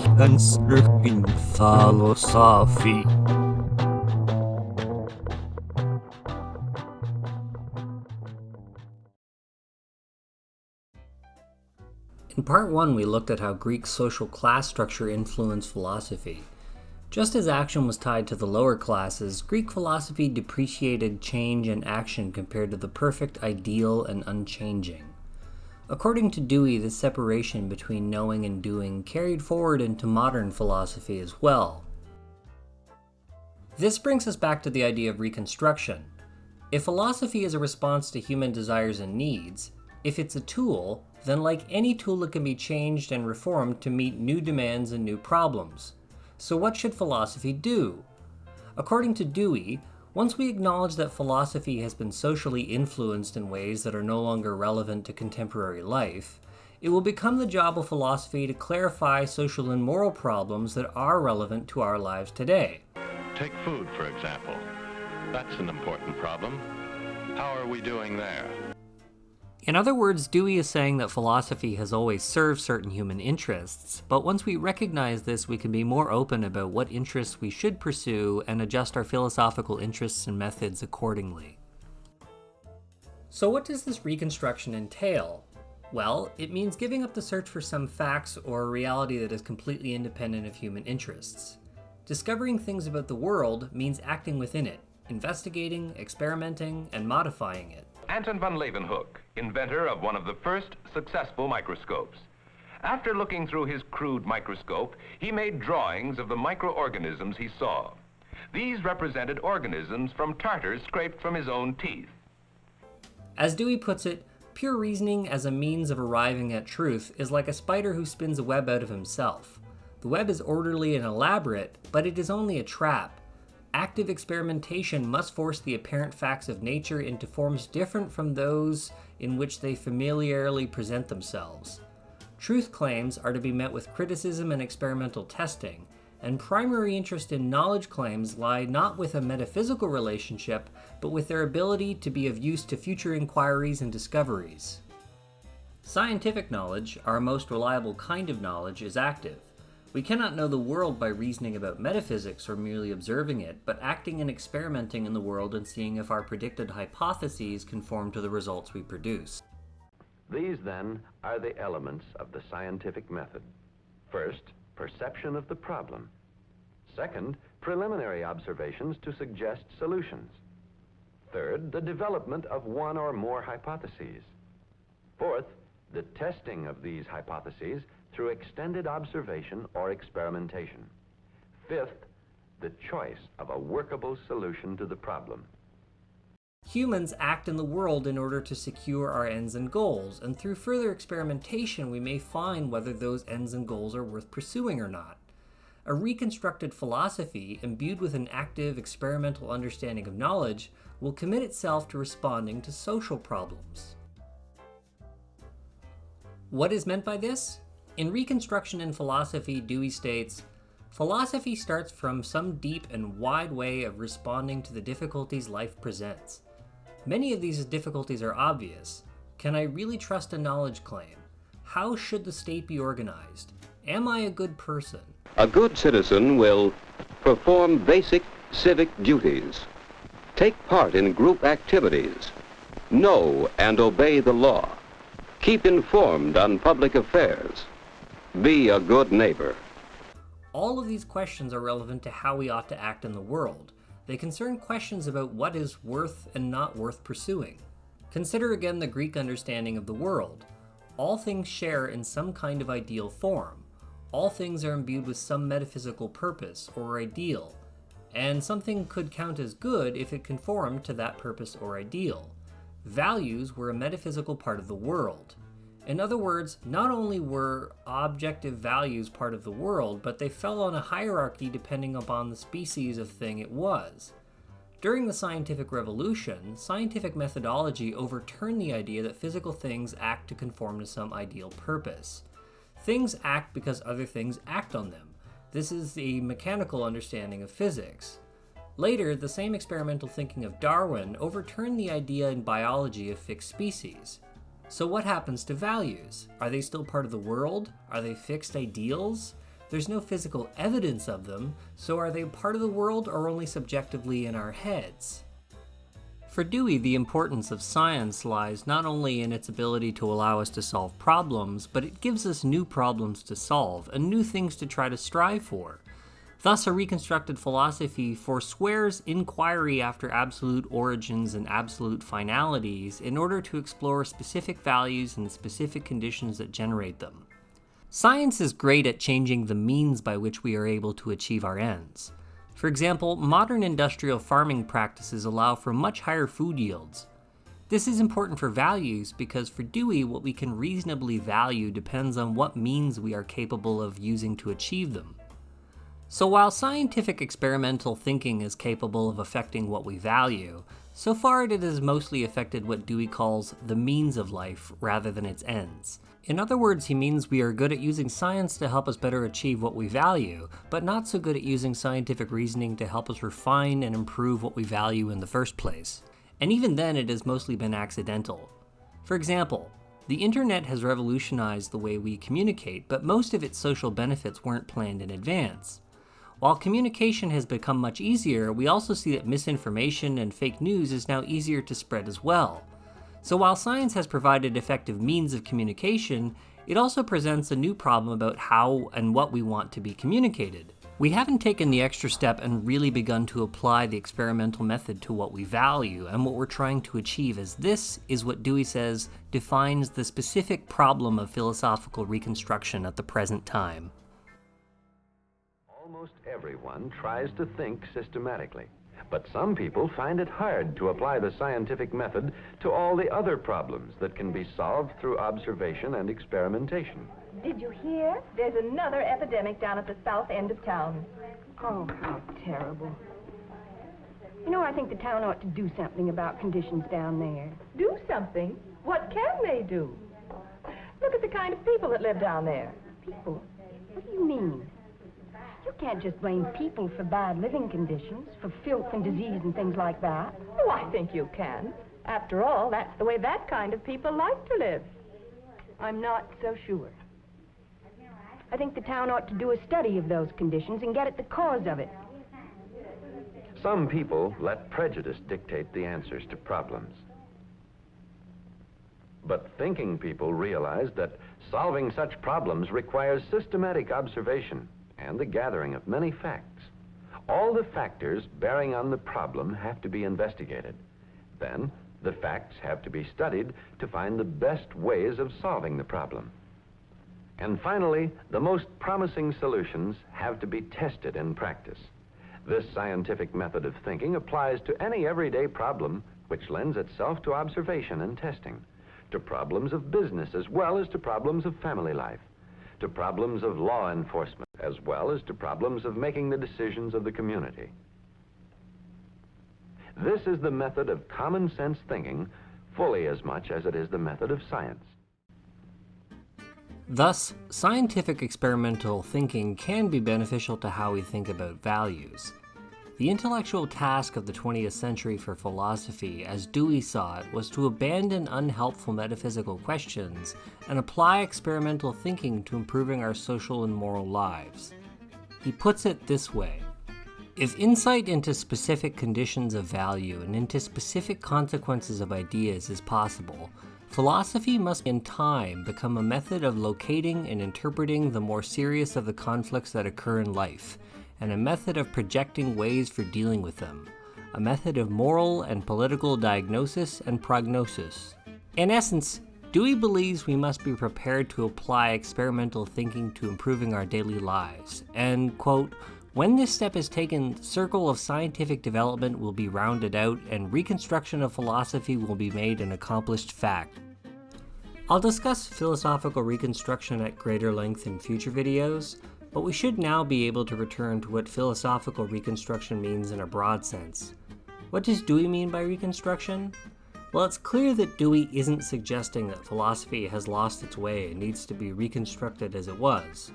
Reconstructing philosophy. In part 1, we looked at how Greek social class structure influenced philosophy. Just as action was tied to the lower classes, Greek philosophy depreciated change and action compared to the perfect ideal and unchanging. According to Dewey, this separation between knowing and doing carried forward into modern philosophy as well. This brings us back to the idea of reconstruction. If philosophy is a response to human desires and needs, if it's a tool, then like any tool it can be changed and reformed to meet new demands and new problems. So what should philosophy do? According to Dewey, once we acknowledge that philosophy has been socially influenced in ways that are no longer relevant to contemporary life, it will become the job of philosophy to clarify social and moral problems that are relevant to our lives today. Take food, for example. That's an important problem. How are we doing there? In other words, Dewey is saying that philosophy has always served certain human interests, but once we recognize this, we can be more open about what interests we should pursue and adjust our philosophical interests and methods accordingly. So what does this reconstruction entail? Well, it means giving up the search for some facts or a reality that is completely independent of human interests. Discovering things about the world means acting within it, investigating, experimenting, and modifying it. Anton van Leeuwenhoek, inventor of one of the first successful microscopes. After looking through his crude microscope, he made drawings of the microorganisms he saw. These represented organisms from tartar scraped from his own teeth. As Dewey puts it, pure reasoning as a means of arriving at truth is like a spider who spins a web out of himself. The web is orderly and elaborate, but it is only a trap. Active experimentation must force the apparent facts of nature into forms different from those in which they familiarly present themselves. Truth claims are to be met with criticism and experimental testing, and primary interest in knowledge claims lie not with a metaphysical relationship, but with their ability to be of use to future inquiries and discoveries. Scientific knowledge, our most reliable kind of knowledge, is active. We cannot know the world by reasoning about metaphysics or merely observing it, but acting and experimenting in the world and seeing if our predicted hypotheses conform to the results we produce. These, then, are the elements of the scientific method. First, perception of the problem. Second, preliminary observations to suggest solutions. Third, the development of one or more hypotheses. Fourth, the testing of these hypotheses through extended observation or experimentation. Fifth, the choice of a workable solution to the problem. Humans act in the world in order to secure our ends and goals, and through further experimentation we may find whether those ends and goals are worth pursuing or not. A reconstructed philosophy, imbued with an active experimental understanding of knowledge, will commit itself to responding to social problems. What is meant by this? In Reconstruction in Philosophy, Dewey states, "Philosophy starts from some deep and wide way of responding to the difficulties life presents. Many of these difficulties are obvious. Can I really trust a knowledge claim? How should the state be organized? Am I a good person?" A good citizen will perform basic civic duties, take part in group activities, know and obey the law, keep informed on public affairs, be a good neighbor. All of these questions are relevant to how we ought to act in the world. They concern questions about what is worth and not worth pursuing. Consider again the Greek understanding of the world. All things share in some kind of ideal form. All things are imbued with some metaphysical purpose or ideal, and something could count as good if it conformed to that purpose or ideal. Values were a metaphysical part of the world. In other words, not only were objective values part of the world, but they fell on a hierarchy depending upon the species of thing it was. During the scientific revolution, scientific methodology overturned the idea that physical things act to conform to some ideal purpose. Things act because other things act on them. This is the mechanical understanding of physics. Later, the same experimental thinking of Darwin overturned the idea in biology of fixed species. So what happens to values? Are they still part of the world? Are they fixed ideals? There's no physical evidence of them, so are they part of the world or only subjectively in our heads? For Dewey, the importance of science lies not only in its ability to allow us to solve problems, but it gives us new problems to solve and new things to try to strive for. Thus, a reconstructed philosophy forswears inquiry after absolute origins and absolute finalities in order to explore specific values and specific conditions that generate them. Science is great at changing the means by which we are able to achieve our ends. For example, modern industrial farming practices allow for much higher food yields. This is important for values because for Dewey, what we can reasonably value depends on what means we are capable of using to achieve them. So while scientific experimental thinking is capable of affecting what we value, so far it has mostly affected what Dewey calls the means of life rather than its ends. In other words, he means we are good at using science to help us better achieve what we value, but not so good at using scientific reasoning to help us refine and improve what we value in the first place. And even then, it has mostly been accidental. For example, the internet has revolutionized the way we communicate, but most of its social benefits weren't planned in advance. While communication has become much easier, we also see that misinformation and fake news is now easier to spread as well. So while science has provided effective means of communication, it also presents a new problem about how and what we want to be communicated. We haven't taken the extra step and really begun to apply the experimental method to what we value and what we're trying to achieve, as this is what Dewey says defines the specific problem of philosophical reconstruction at the present time. Almost everyone tries to think systematically, but some people find it hard to apply the scientific method to all the other problems that can be solved through observation and experimentation. Did you hear? There's another epidemic down at the south end of town. Oh, how terrible. You know, I think the town ought to do something about conditions down there. Do something? What can they do? Look at the kind of people that live down there. People? What do you mean? You can't just blame people for bad living conditions, for filth and disease and things like that. Oh, I think you can. After all, that's the way that kind of people like to live. I'm not so sure. I think the town ought to do a study of those conditions and get at the cause of it. Some people let prejudice dictate the answers to problems. But thinking people realize that solving such problems requires systematic observation and the gathering of many facts. All the factors bearing on the problem have to be investigated. Then, the facts have to be studied to find the best ways of solving the problem. And finally, the most promising solutions have to be tested in practice. This scientific method of thinking applies to any everyday problem which lends itself to observation and testing, to problems of business as well as to problems of family life, to problems of law enforcement, as well as to problems of making the decisions of the community. This is the method of common sense thinking fully as much as it is the method of science. Thus, scientific experimental thinking can be beneficial to how we think about values. The intellectual task of the 20th century for philosophy, as Dewey saw it, was to abandon unhelpful metaphysical questions and apply experimental thinking to improving our social and moral lives. He puts it this way: if insight into specific conditions of value and into specific consequences of ideas is possible, philosophy must in time become a method of locating and interpreting the more serious of the conflicts that occur in life, and a method of projecting ways for dealing with them, a method of moral and political diagnosis and prognosis. In essence, Dewey believes we must be prepared to apply experimental thinking to improving our daily lives, and, quote, when this step is taken, the circle of scientific development will be rounded out and reconstruction of philosophy will be made an accomplished fact. I'll discuss philosophical reconstruction at greater length in future videos, but we should now be able to return to what philosophical reconstruction means in a broad sense. What does Dewey mean by reconstruction? Well, it's clear that Dewey isn't suggesting that philosophy has lost its way and needs to be reconstructed as it was.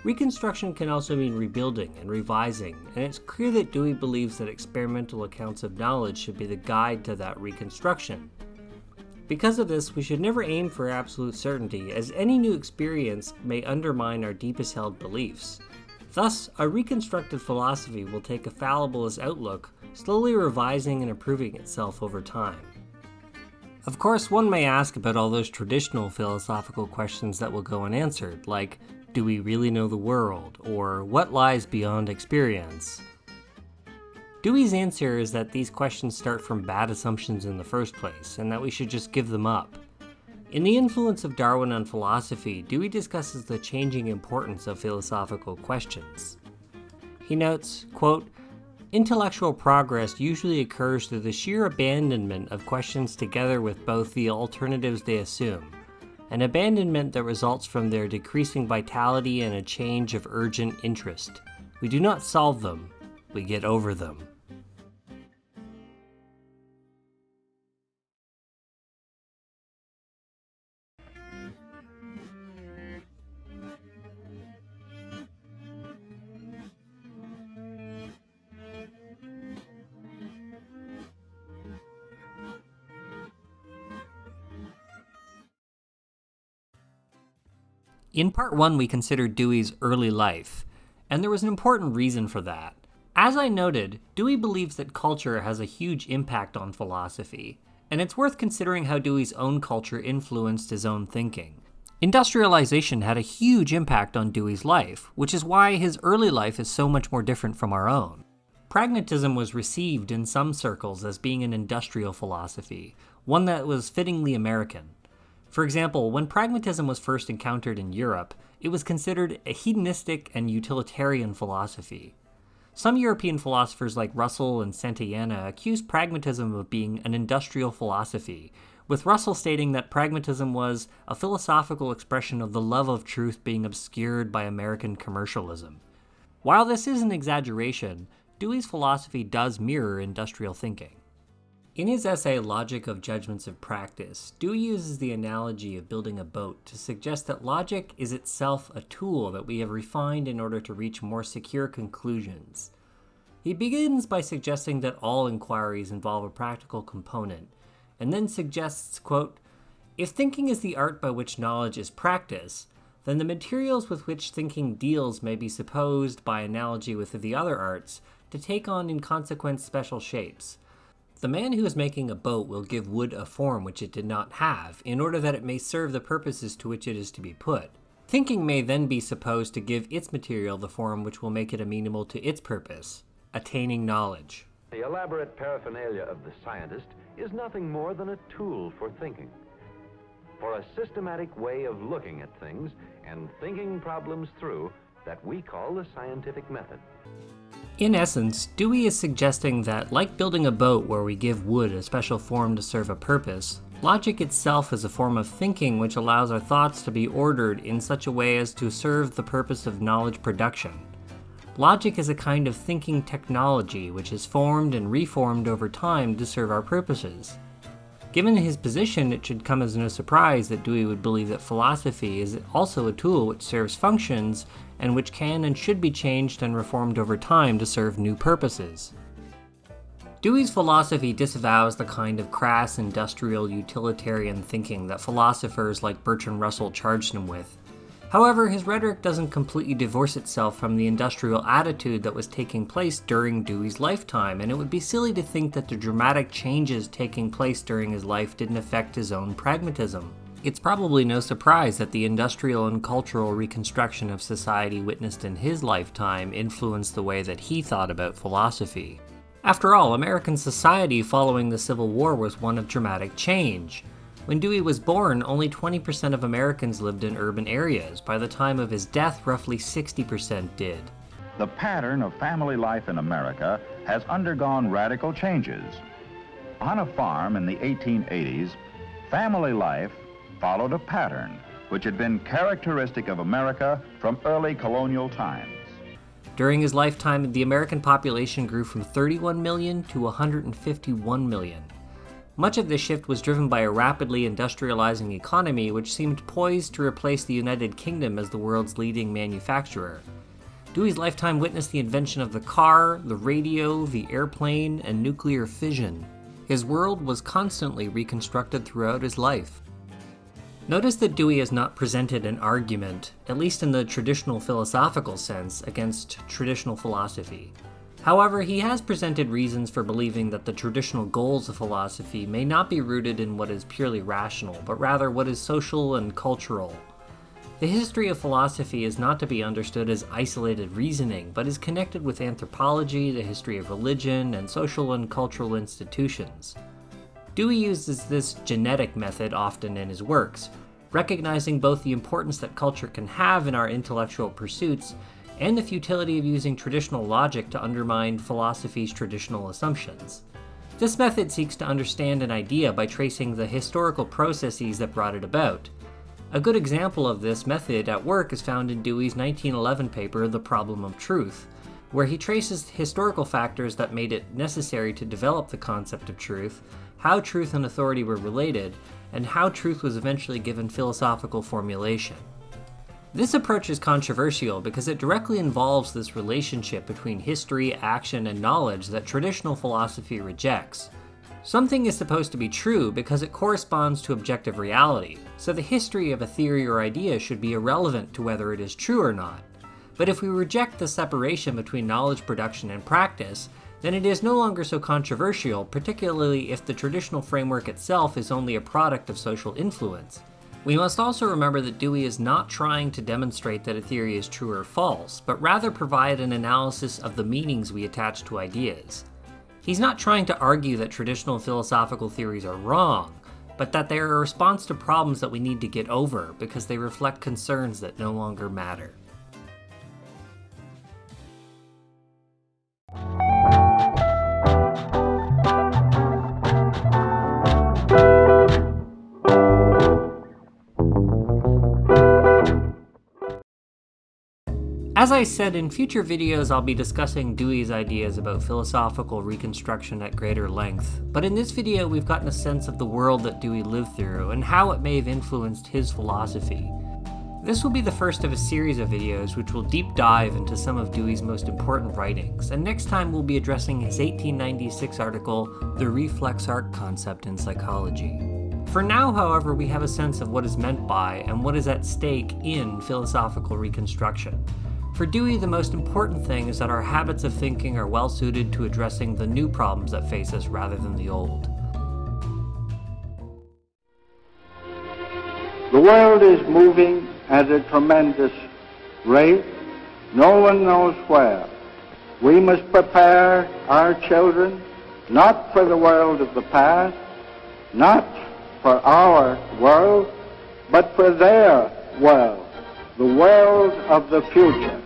Reconstruction can also mean rebuilding and revising, and it's clear that Dewey believes that experimental accounts of knowledge should be the guide to that reconstruction. Because of this, we should never aim for absolute certainty, as any new experience may undermine our deepest held beliefs. Thus, a reconstructed philosophy will take a fallibilist outlook, slowly revising and improving itself over time. Of course, one may ask about all those traditional philosophical questions that will go unanswered, like, do we really know the world? Or what lies beyond experience? Dewey's answer is that these questions start from bad assumptions in the first place, and that we should just give them up. In The Influence of Darwin on Philosophy, Dewey discusses the changing importance of philosophical questions. He notes, quote, "Intellectual progress usually occurs through the sheer abandonment of questions together with both the alternatives they assume, an abandonment that results from their decreasing vitality and a change of urgent interest. We do not solve them, we get over them." In part 1, we considered Dewey's early life, and there was an important reason for that. As I noted, Dewey believes that culture has a huge impact on philosophy, and it's worth considering how Dewey's own culture influenced his own thinking. Industrialization had a huge impact on Dewey's life, which is why his early life is so much more different from our own. Pragmatism was received in some circles as being an industrial philosophy, one that was fittingly American. For example, when pragmatism was first encountered in Europe, it was considered a hedonistic and utilitarian philosophy. Some European philosophers like Russell and Santayana accused pragmatism of being an industrial philosophy, with Russell stating that pragmatism was a philosophical expression of the love of truth being obscured by American commercialism. While this is an exaggeration, Dewey's philosophy does mirror industrial thinking. In his essay Logic of Judgments of Practice, Dewey uses the analogy of building a boat to suggest that logic is itself a tool that we have refined in order to reach more secure conclusions. He begins by suggesting that all inquiries involve a practical component, and then suggests, quote, "If thinking is the art by which knowledge is practice, then the materials with which thinking deals may be supposed, by analogy with the other arts, to take on in consequence special shapes. The man who is making a boat will give wood a form which it did not have, in order that it may serve the purposes to which it is to be put. Thinking may then be supposed to give its material the form which will make it amenable to its purpose, attaining knowledge." The elaborate paraphernalia of the scientist is nothing more than a tool for thinking, for a systematic way of looking at things and thinking problems through that we call the scientific method. In essence, Dewey is suggesting that, like building a boat where we give wood a special form to serve a purpose, logic itself is a form of thinking which allows our thoughts to be ordered in such a way as to serve the purpose of knowledge production. Logic is a kind of thinking technology which is formed and reformed over time to serve our purposes. Given his position, it should come as no surprise that Dewey would believe that philosophy is also a tool which serves functions and which can and should be changed and reformed over time to serve new purposes. Dewey's philosophy disavows the kind of crass industrial utilitarian thinking that philosophers like Bertrand Russell charged him with. However, his rhetoric doesn't completely divorce itself from the industrial attitude that was taking place during Dewey's lifetime, and it would be silly to think that the dramatic changes taking place during his life didn't affect his own pragmatism. It's probably no surprise that the industrial and cultural reconstruction of society witnessed in his lifetime influenced the way that he thought about philosophy. After all, American society following the Civil War was one of dramatic change. When Dewey was born, only 20% of Americans lived in urban areas. By the time of his death, roughly 60% did. The pattern of family life in America has undergone radical changes. On a farm in the 1880s, family life followed a pattern which had been characteristic of America from early colonial times. During his lifetime, the American population grew from 31 million to 151 million. Much of this shift was driven by a rapidly industrializing economy which seemed poised to replace the United Kingdom as the world's leading manufacturer. Dewey's lifetime witnessed the invention of the car, the radio, the airplane, and nuclear fission. His world was constantly reconstructed throughout his life. Notice that Dewey has not presented an argument, at least in the traditional philosophical sense, against traditional philosophy. However, he has presented reasons for believing that the traditional goals of philosophy may not be rooted in what is purely rational, but rather what is social and cultural. The history of philosophy is not to be understood as isolated reasoning, but is connected with anthropology, the history of religion, and social and cultural institutions. Dewey uses this genetic method often in his works, recognizing both the importance that culture can have in our intellectual pursuits and the futility of using traditional logic to undermine philosophy's traditional assumptions. This method seeks to understand an idea by tracing the historical processes that brought it about. A good example of this method at work is found in Dewey's 1911 paper, The Problem of Truth, where he traces historical factors that made it necessary to develop the concept of truth, how truth and authority were related, and how truth was eventually given philosophical formulation. This approach is controversial because it directly involves this relationship between history, action, and knowledge that traditional philosophy rejects. Something is supposed to be true because it corresponds to objective reality, so the history of a theory or idea should be irrelevant to whether it is true or not. But if we reject the separation between knowledge production and practice, then it is no longer so controversial, particularly if the traditional framework itself is only a product of social influence. We must also remember that Dewey is not trying to demonstrate that a theory is true or false, but rather provide an analysis of the meanings we attach to ideas. He's not trying to argue that traditional philosophical theories are wrong, but that they are a response to problems that we need to get over because they reflect concerns that no longer matter. As I said, in future videos I'll be discussing Dewey's ideas about philosophical reconstruction at greater length, but in this video we've gotten a sense of the world that Dewey lived through and how it may have influenced his philosophy. This will be the first of a series of videos which will deep dive into some of Dewey's most important writings, and next time we'll be addressing his 1896 article, The Reflex Arc Concept in Psychology. For now, however, we have a sense of what is meant by and what is at stake in philosophical reconstruction. For Dewey, the most important thing is that our habits of thinking are well suited to addressing the new problems that face us rather than the old. The world is moving at a tremendous rate. No one knows where. We must prepare our children not for the world of the past, not for our world, but for their world, the world of the future.